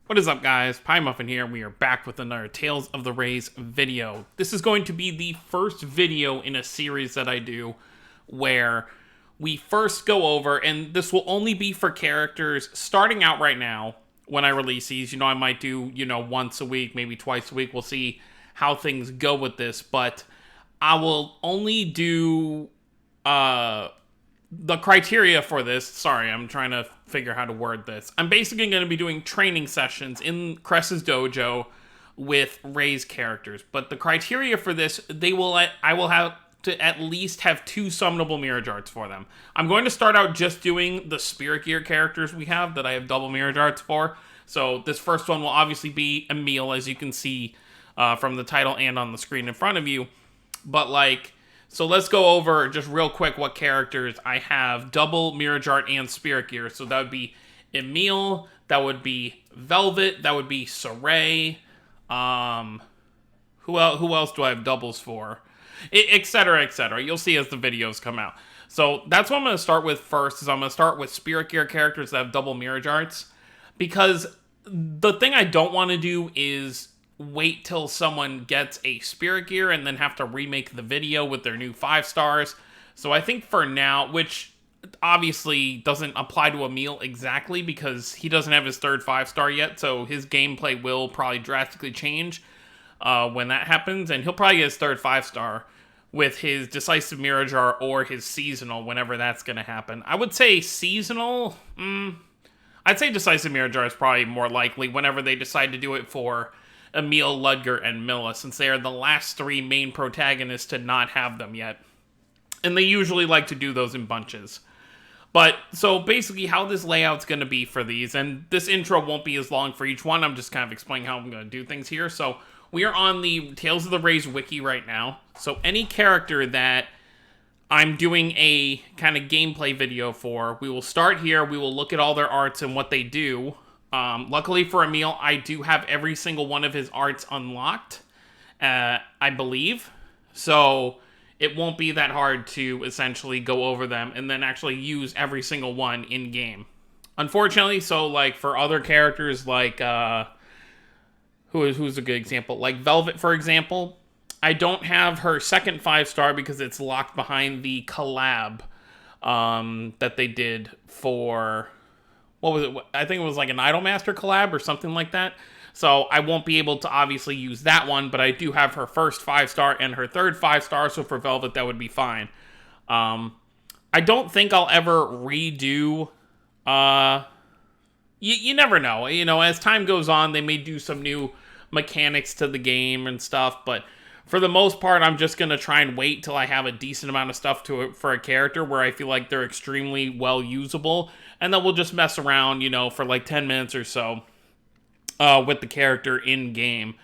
What is up, guys? Pie Muffin here. We are back with another Tales of the Rays video. This is going to be the first video in a series that I do where we first go over, and this will only be for characters starting out right now when I release these. I might do, once a week, maybe twice a week. We'll see how things go with this, but I will only do, the criteria for this, sorry, I'm trying to figure how to word this. I'm basically going to be doing training sessions in Cress's dojo with Ray's characters. But the criteria for this, I will have to at least have 2 summonable Mirage Arts for them. I'm going to start out just doing the Spirit Gear characters we have that I have double Mirage Arts for. So this first one will obviously be Emil, as you can see from the title and on the screen in front of you. But so let's go over just real quick what characters I have double Mirage Art and Spirit Gear. So that would be Emil, that would be Velvet, that would be Saray. Who else do I have doubles for? Etc. etc. You'll see as the videos come out. So that's what I'm going to start with first. Is I'm going to start with Spirit Gear characters that have double Mirage Arts, because the thing I don't want to do is wait till someone gets a Spirit Gear and then have to remake the video with their new 5 stars. So I think for now, which obviously doesn't apply to Emil exactly because he doesn't have his 3rd 5-star yet, so his gameplay will probably drastically change when that happens, and he'll probably get his 3rd 5-star with his Decisive Mirage Art or his Seasonal whenever that's going to happen. I would say Seasonal, I'd say Decisive Mirage Art is probably more likely whenever they decide to do it for Emil, Ludger, and Milla, since they are the last 3 main protagonists to not have them yet. And they usually like to do those in bunches. But, so basically how this layout's going to be for these, and this intro won't be as long for each one, I'm just kind of explaining how I'm going to do things here. So, we are on the Tales of the Rays wiki right now. So, any character that I'm doing a kind of gameplay video for, we will start here, we will look at all their arts and what they do. Luckily for Emil, I do have every single one of his arts unlocked, I believe. So it won't be that hard to essentially go over them and then actually use every single one in game. Unfortunately, so for other characters who's a good example? Like Velvet, for example, I don't have her 2nd 5-star because it's locked behind the collab that they did for, what was it? I think it was like an Idolmaster collab or something like that. So I won't be able to obviously use that one, but I do have her 1st 5-star and her 3rd 5-star, so for Velvet that would be fine. I don't think I'll ever redo, you never know. As time goes on, they may do some new mechanics to the game and stuff, but for the most part, I'm just going to try and wait till I have a decent amount of stuff for a character where I feel like they're extremely well usable, and then we'll just mess around, for 10 minutes or so with the character in-game.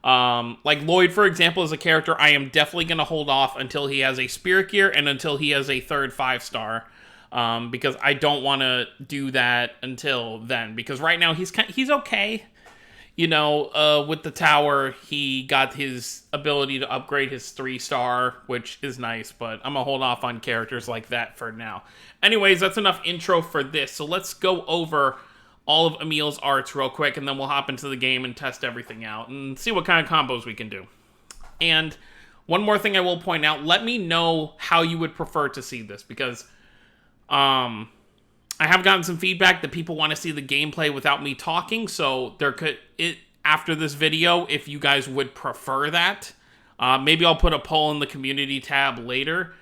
Like Lloyd, for example, is a character I am definitely going to hold off until he has a Spirit Gear and until he has a 3rd 5-star, because I don't want to do that until then, because right now he's okay. With the tower, he got his ability to upgrade his 3-star, which is nice, but I'm gonna hold off on characters like that for now. Anyways, that's enough intro for this, so let's go over all of Emil's arts real quick, and then we'll hop into the game and test everything out, and see what kind of combos we can do. And one more thing I will point out, let me know how you would prefer to see this, because, I have gotten some feedback that people want to see the gameplay without me talking, so after this video, if you guys would prefer that, maybe I'll put a poll in the community tab later.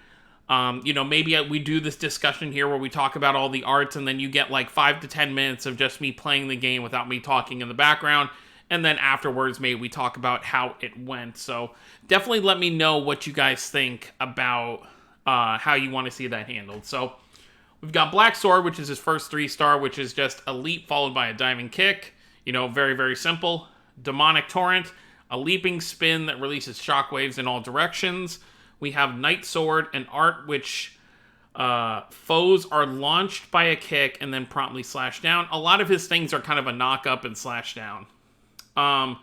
Maybe we do this discussion here where we talk about all the arts, and then you get 5 to 10 minutes of just me playing the game without me talking in the background, and then afterwards maybe we talk about how it went. So definitely let me know what you guys think about how you want to see that handled. So we've got Black Sword, which is his 1st 3-star, which is just Elite followed by a Diving Kick. Very, very simple. Demonic Torrent, a leaping spin that releases shockwaves in all directions. We have Night Sword, an art which foes are launched by a kick and then promptly slash down. A lot of his things are kind of a knock up and slash down. And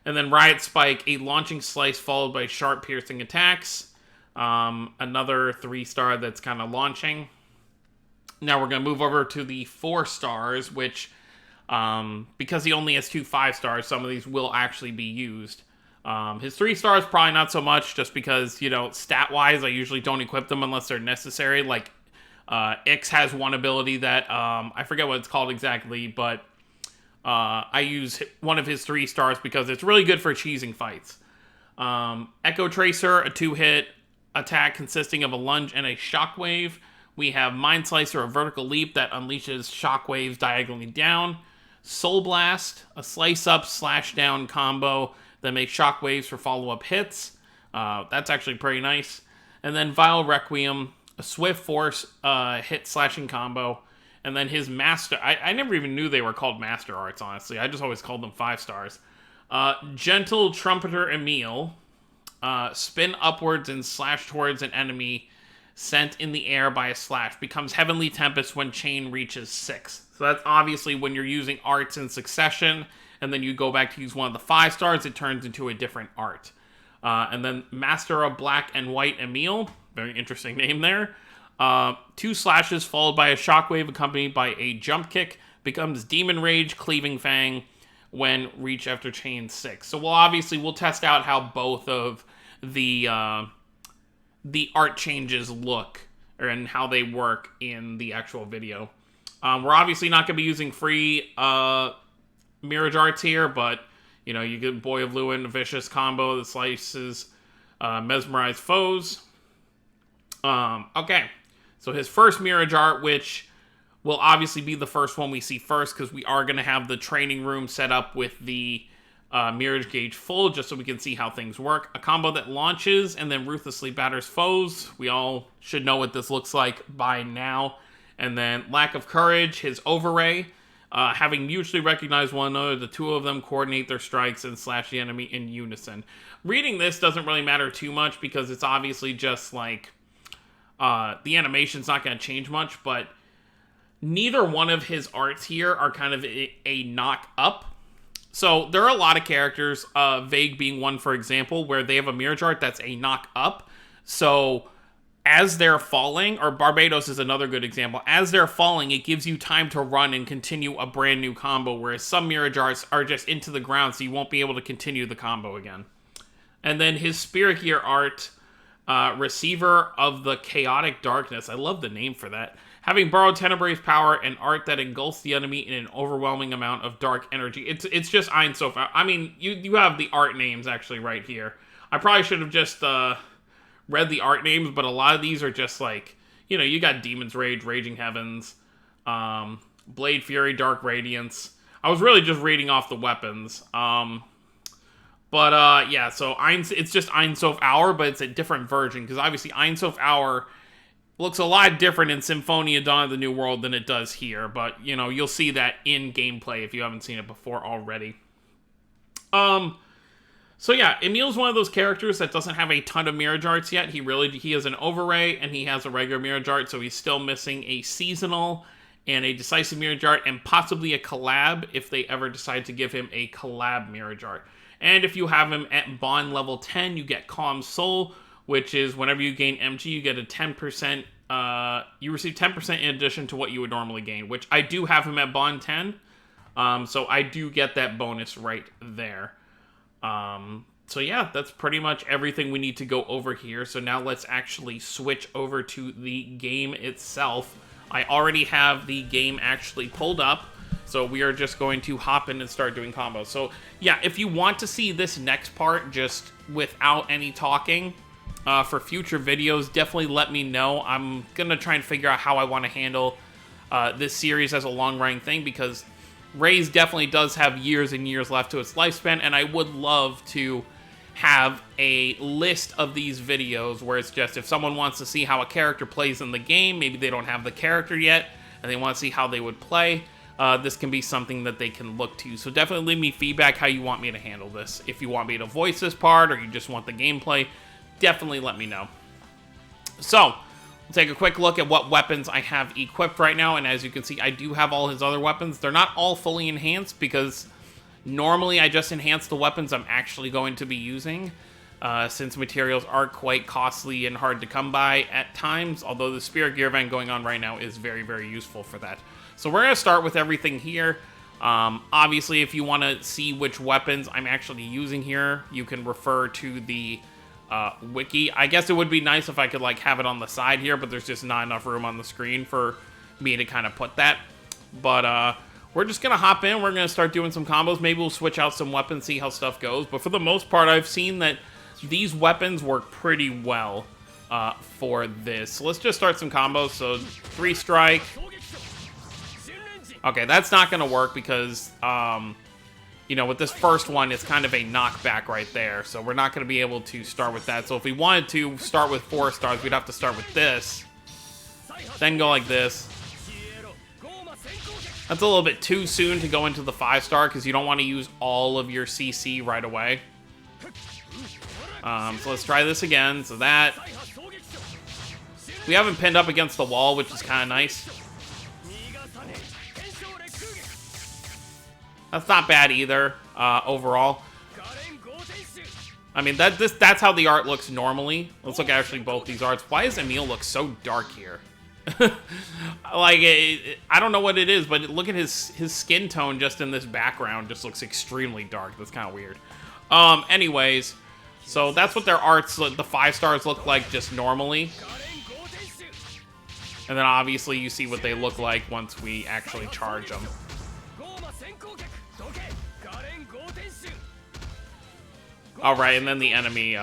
then Riot Spike, a launching slice followed by sharp piercing attacks. Another 3-star that's kind of launching. Now we're going to move over to the 4 stars, which Because he only has 2 5-stars, some of these will actually be used. His 3 stars, probably not so much, just because, you know, stat-wise, I usually don't equip them unless they're necessary. Like, X has one ability that, I forget what it's called exactly, but I use one of his 3 stars because it's really good for cheesing fights. Ekko Tracer, a 2-hit attack consisting of a lunge and a shockwave. We have Mind Slicer, a vertical leap that unleashes shockwaves diagonally down. Soul Blast, a slice-up, slash-down combo that makes shockwaves for follow-up hits. That's actually pretty nice. And then Vile Requiem, a swift force hit-slashing combo. And then his master... I never even knew they were called master arts, honestly. I just always called them 5 stars. Gentle Trumpeter Emil, spin upwards and slash towards an enemy sent in the air by a slash. Becomes Heavenly Tempest when chain reaches 6. So that's obviously when you're using arts in succession, and then you go back to use one of the 5 stars, it turns into a different art. And then Master of Black and White Emil, very interesting name there. 2 slashes followed by a shockwave accompanied by a jump kick. Becomes Demon Rage Cleaving Fang when reach after chain 6. So we'll test out how both of the art changes look and how they work in the actual video. We're obviously not going to be using free Mirage Arts here, but, you know, you get Boy of Lewin, a vicious combo that slices mesmerize foes. Okay, so his first Mirage Art, which will obviously be the first one we see first, because we are going to have the training room set up with the Mirage Gauge full, just so we can see how things work. A combo that launches and then ruthlessly batters foes. We all should know what this looks like by now. And then Lack of Courage, his Overray. Having mutually recognized one another, the 2 of them coordinate their strikes and slash the enemy in unison. Reading this doesn't really matter too much, because it's obviously just like... the animation's not going to change much, but neither one of his arts here are kind of a knock-up. So there are a lot of characters, Vague being one, for example, where they have a Mirage Art that's a knock-up. So as they're falling, or Barbados is another good example, as they're falling, it gives you time to run and continue a brand new combo, whereas some Mirage Arts are just into the ground, so you won't be able to continue the combo again. And then his Spirit Gear art, Receiver of the Chaotic Darkness. I love the name for that. Having borrowed Tenebrae's power, an art that engulfs the enemy in an overwhelming amount of dark energy. It's just Ein Sof. I mean, you have the art names actually right here. I probably should have just read the art names, but a lot of these are just like, you know, you got Demon's Rage, Raging Heavens, Blade Fury, Dark Radiance. I was really just reading off the weapons. Yeah, so it's just Ein Sof Hour, but it's a different version, because obviously Ein Sof Hour looks a lot different in Symphonia Dawn of the New World than it does here, but, you know, you'll see that in gameplay if you haven't seen it before already. So yeah, Emil's one of those characters that doesn't have a ton of Mirage Arts yet. He has an Overray, and he has a regular Mirage Art, so he's still missing a Seasonal and a Decisive Mirage Art, and possibly a Collab if they ever decide to give him a Collab Mirage Art. And if you have him at Bond level 10, you get Calm Soul, which is whenever you gain MG, you get a 10%, you receive 10% in addition to what you would normally gain, which I do have him at Bond 10, so I do get that bonus right there. So yeah, that's pretty much everything we need to go over here. So now let's actually switch over to the game itself. I already have the game actually pulled up, so we are just going to hop in and start doing combos. So yeah, if you want to see this next part just without any talking for future videos, definitely let me know. I'm gonna try and figure out how I want to handle this series as a long-running thing, because Raze definitely does have years and years left to its lifespan, and I would love to have a list of these videos where it's just, if someone wants to see how a character plays in the game, maybe they don't have the character yet, and they want to see how they would play, this can be something that they can look to. So definitely leave me feedback how you want me to handle this. If you want me to voice this part, or you just want the gameplay, definitely let me know. So, we'll take a quick look at what weapons I have equipped right now, and as you can see, I do have all his other weapons. They're not all fully enhanced, because normally I just enhance the weapons I'm actually going to be using, since materials are quite costly and hard to come by at times, although the Spirit Gear event going on right now is very, very useful for that. So we're going to start with everything here. Obviously, if you want to see which weapons I'm actually using here, you can refer to the wiki. I guess it would be nice if I could like have it on the side here, but there's just not enough room on the screen for me to kind of put that. But we're just gonna hop in. We're gonna start doing some combos. Maybe we'll switch out some weapons, see how stuff goes. But for the most part, I've seen that these weapons work pretty well for this. So let's just start some combos. So 3 strike. Okay, that's not gonna work because you know, with this first one, it's kind of a knockback right there. So we're not gonna be able to start with that. So if we wanted to start with 4 stars, we'd have to start with this, then go like this. That's a little bit too soon to go into the 5-star because you don't want to use all of your CC right away. So let's try this again. So that we haven't pinned up against the wall, which is kind of nice. That's not bad either, overall. I mean, that's how the art looks normally. Let's look at actually both these arts. Why does Emil look so dark here? Like, I don't know what it is, but look at his skin tone just in this background. Just looks extremely dark. That's kind of weird. Anyways, so that's what their arts, the 5 stars look like just normally. And then obviously you see what they look like once we actually charge them. Alright, and then the enemy,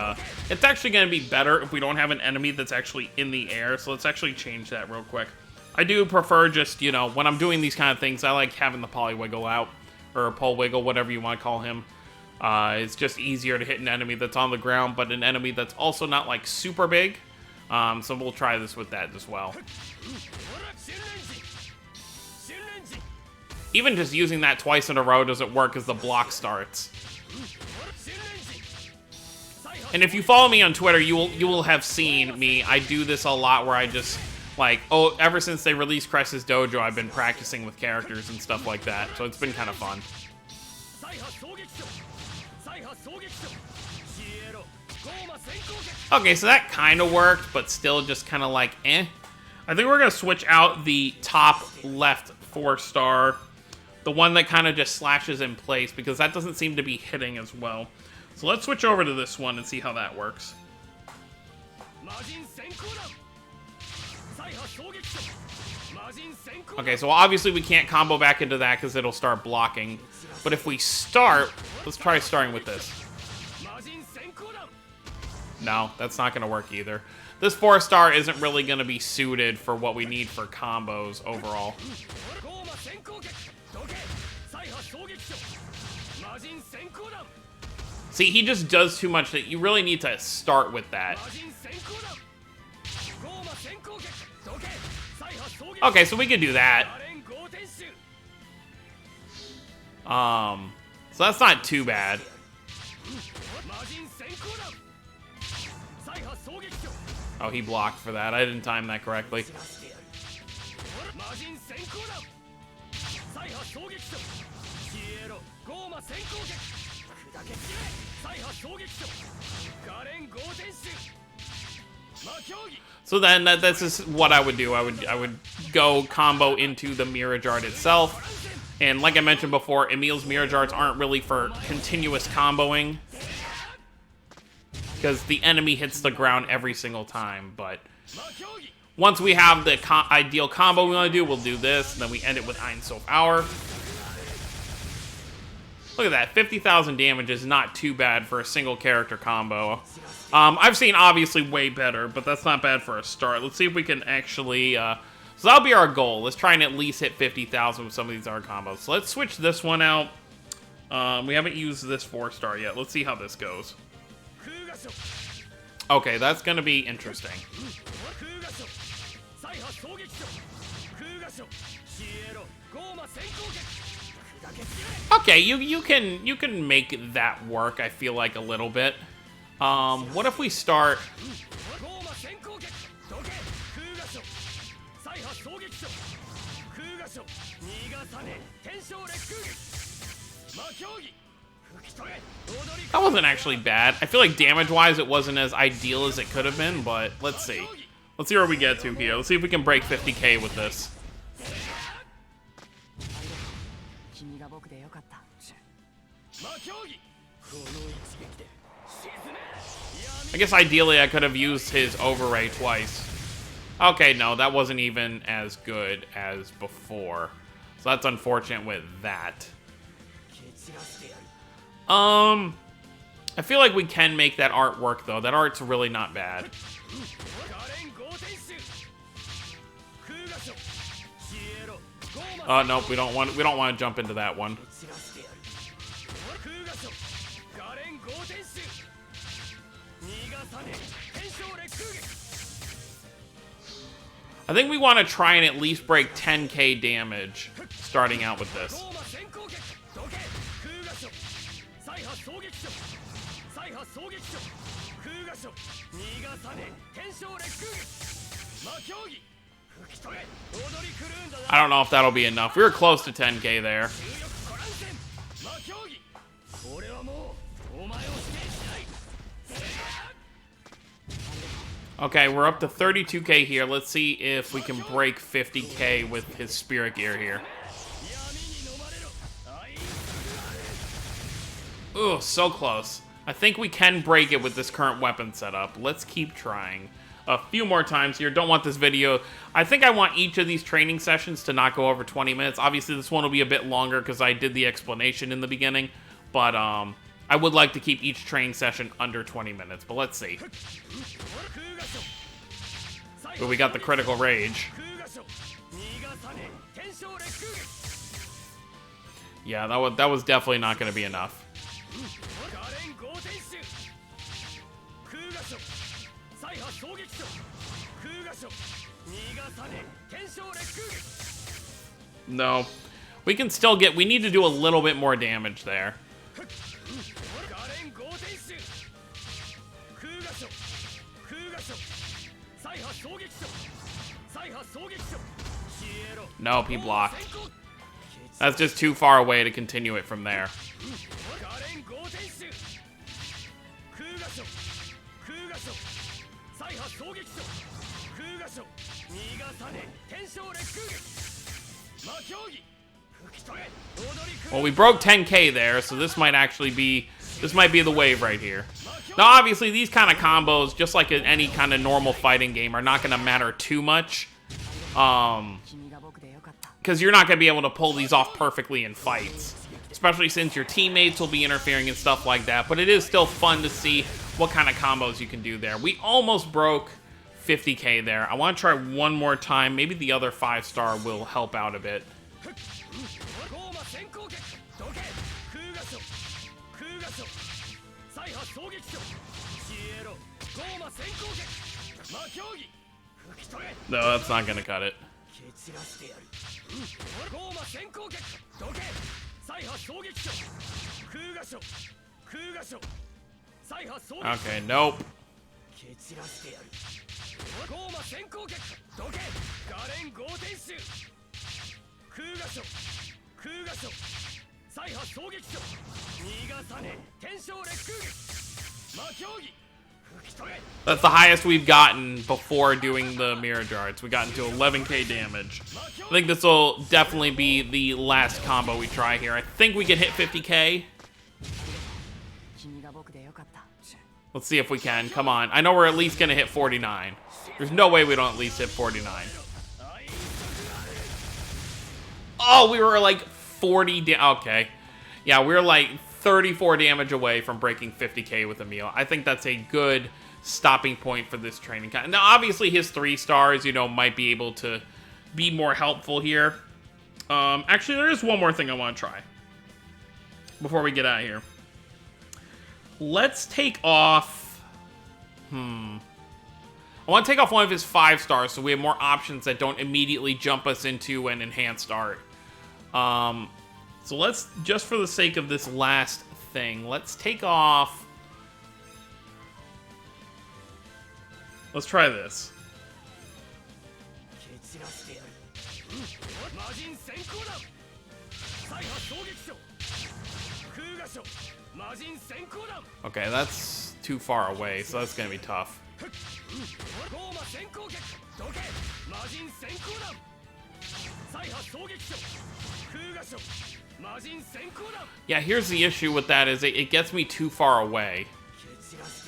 it's actually going to be better if we don't have an enemy that's actually in the air, so let's actually change that real quick. I do prefer just, you know, when I'm doing these kind of things, I like having the polywiggle out, or pole wiggle, whatever you want to call him. It's just easier to hit an enemy that's on the ground, but an enemy that's also not, like, super big. So we'll try this with that as well. Even just using that twice in a row doesn't work as the block starts. And if you follow me on Twitter, you will have seen me. I do this a lot where I just, like, ever since they released Cress's Dojo, I've been practicing with characters and stuff like that. So it's been kind of fun. Okay, so that kind of worked, but still just kind of like, eh. I think we're going to switch out the top left 4-star. The one that kind of just slashes in place, because that doesn't seem to be hitting as well. So let's switch over to this one and see how that works. Okay, so obviously we can't combo back into that because it'll start blocking. But if we start, let's try starting with this. No, that's not going to work either. This 4-star isn't really going to be suited for what we need for combos overall. See, he just does too much that you really need to start with that. Okay, so we can do that. So that's not too bad. Oh, he blocked for that. I didn't time that correctly. So then this is what I would do. I would go combo into the Mirage Art itself. And like I mentioned before, Emil's Mirage Arts aren't really for continuous comboing, because the enemy hits the ground every single time. But once we have the ideal combo we want to do, we'll do this, and then we end it with Ein Sof Hour. Look at that, 50,000 damage is not too bad for a single character combo. I've seen obviously way better, but that's not bad for a start. Let's see if we can actually, so that'll be our goal. Let's try and at least hit 50,000 with some of these art combos. So let's switch this one out. We haven't used this 4-star yet. Let's see how this goes. Okay, that's gonna be interesting. Okay, you can make that work, I feel like, a little bit. What if we start... That wasn't actually bad. I feel like damage-wise it wasn't as ideal as it could have been, but let's see. Let's see where we get to here. Let's see if we can break 50k with this. I guess ideally I could have used his overray twice. Okay, no, that wasn't even as good as before. So that's unfortunate with that. I feel like we can make that art work though. That art's really not bad. Nope, we don't want to jump into that one. I think we want to try and at least break 10k damage starting out with this. I don't know if that'll be enough. We were close to 10k there. Okay, we're up to 32k here. Let's see if we can break 50k with his spirit gear here. Ooh, so close. I think we can break it with this current weapon setup. Let's keep trying. A few more times here. Don't want this video. I think I want each of these training sessions to not go over 20 minutes. Obviously, this one will be a bit longer because I did the explanation in the beginning. But I would like to keep each training session under 20 minutes. But let's see. But we got the critical rage. Yeah, that was definitely not going to be enough. No. We can still get... We need to do a little bit more damage there. Nope, he blocked. That's just too far away to continue it from there. Well, we broke 10k there, so this might actually be... This might be the wave right here. Now, obviously, these kind of combos, just like in any kind of normal fighting game, are not going to matter too much. Because you're not going to be able to pull these off perfectly in fights. Especially since your teammates will be interfering and stuff like that. But it is still fun to see what kind of combos you can do there. We almost broke 50k there. I want to try one more time. Maybe the other 5-star will help out a bit. No, that's not gonna cut it. Okay, nope. That's the highest we've gotten before doing the mirror darts. We got into 11k damage. I think this will definitely be the last combo we try here. I think we can hit 50k. Let's see if we can. Come on. I know we're at least going to hit 49. There's no way we don't at least hit 49. Oh, we were like 40... Okay. Yeah, we're like 34 damage away from breaking 50k with Emil. I think that's a good stopping point for this training. Now, obviously, his 3 stars, you know, might be able to be more helpful here. Actually, there is one more thing I want to try before we get out of here. Let's take off... I want to take off one of his 5 stars so we have more options that don't immediately jump us into an enhanced art. So let's, just for the sake of this last thing, let's take off... Let's try this. Okay, that's too far away, so that's gonna be tough. Yeah, here's the issue with that is it gets me too far away.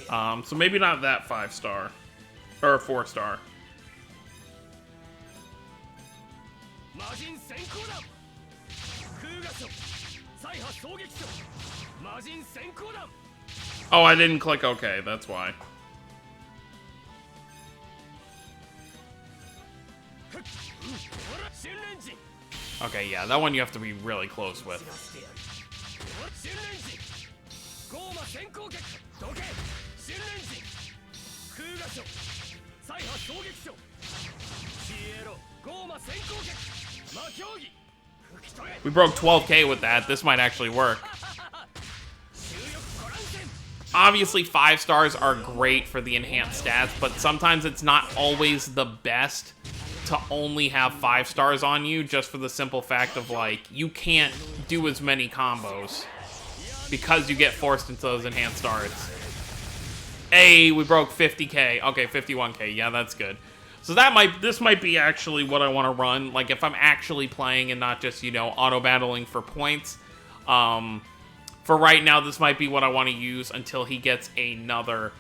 So maybe not that 5-star. Or 4-star. Oh, I didn't click OK, that's why. Okay, yeah, that one you have to be really close with. We broke 12K with that. This might actually work. Obviously, 5 stars are great for the enhanced stats, but sometimes it's not always the best to only have 5 stars on you, just for the simple fact of, like, you can't do as many combos because you get forced into those enhanced stars. Hey, we broke 50K. Okay, 51K. Yeah, that's good. So this might be actually what I want to run. Like, if I'm actually playing and not just, you know, auto-battling for points. For right now, this might be what I want to use until he gets another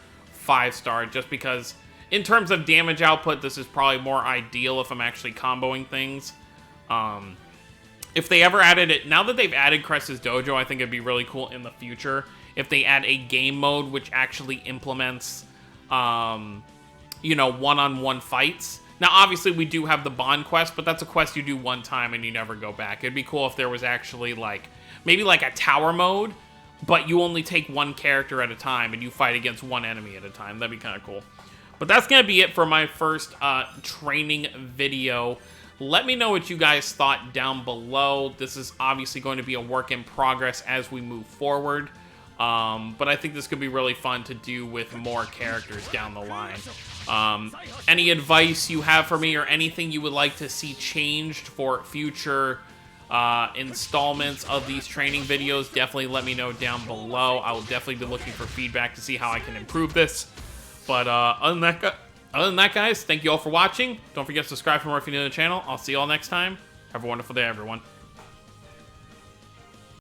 5-star, just because in terms of damage output, this is probably more ideal if I'm actually comboing things. If they ever added it, now that they've added Cress's Dojo, I think it'd be really cool in the future if they add a game mode which actually implements, you know, one-on-one fights. Now, obviously, we do have the Bond quest, but that's a quest you do one time and you never go back. It'd be cool if there was actually, like, maybe like a tower mode, but you only take one character at a time and you fight against one enemy at a time. That'd be kind of cool. But that's going to be it for my first training video. Let me know what you guys thought down below. This is obviously going to be a work in progress as we move forward. But I think this could be really fun to do with more characters down the line. Any advice you have for me or anything you would like to see changed for future installments of these training videos, definitely let me know down below. I will definitely be looking for feedback to see how I can improve this. But other than that, guys, thank you all for watching. Don't forget to subscribe for more if you're new to the channel. I'll see you all next time. Have a wonderful day, everyone.